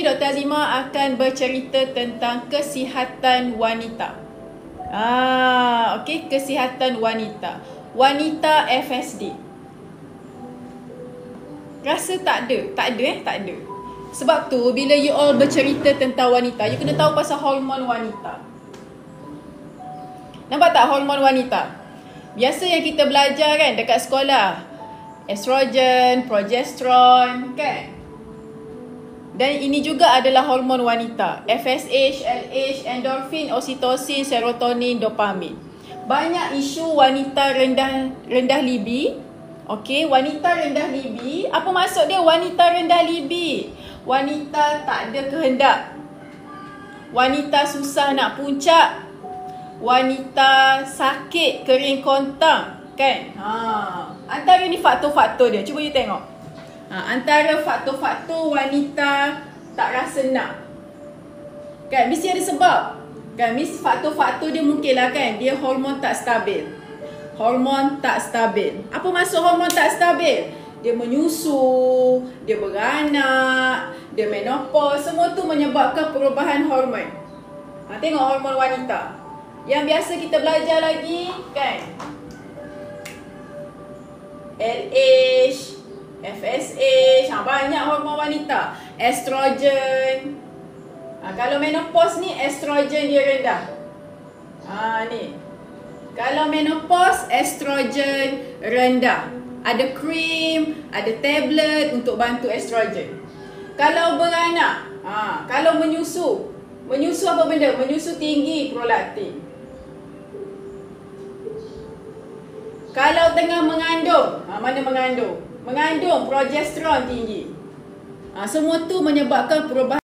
Dr. Azimah akan bercerita tentang kesihatan wanita. Okey, kesihatan wanita. Wanita FSD. Rasa tak ada? Tak ada. Sebab tu bila you all bercerita tentang wanita, you kena tahu pasal hormon wanita. Nampak tak hormon wanita? Biasa yang kita belajar kan dekat sekolah, estrogen, progesteron, kan? Dan ini juga adalah hormon wanita. FSH, LH, endorfin, oksitosin, serotonin, dopamin. Banyak isu wanita rendah libi. Okey, wanita rendah libi. Apa maksud dia wanita rendah libi? Wanita tak ada kehendak. Wanita susah nak puncak. Wanita sakit, kering kontang, kan? Antara ni faktor-faktor dia. Cuba you tengok. Antara faktor-faktor wanita tak rasa nak, kan, mesti ada sebab, kan? Mesti faktor-faktor dia mungkin lah, kan, dia hormon tak stabil. Hormon tak stabil. Apa maksud hormon tak stabil? Dia menyusu, dia beranak, dia menopause. Semua tu menyebabkan perubahan hormon. Tengok hormon wanita. Yang biasa kita belajar lagi, kan, LH, FSH, banyak hormon wanita. Estrogen. Kalau menopause ni, estrogen dia rendah. Ni. Kalau menopause, estrogen rendah. Ada krim, ada tablet untuk bantu estrogen. Kalau beranak, kalau menyusu. Menyusu apa benda? Menyusu tinggi prolaktin. Kalau tengah mengandung, mana mengandung? Mengandung progesteron tinggi. Semua tu menyebabkan perubahan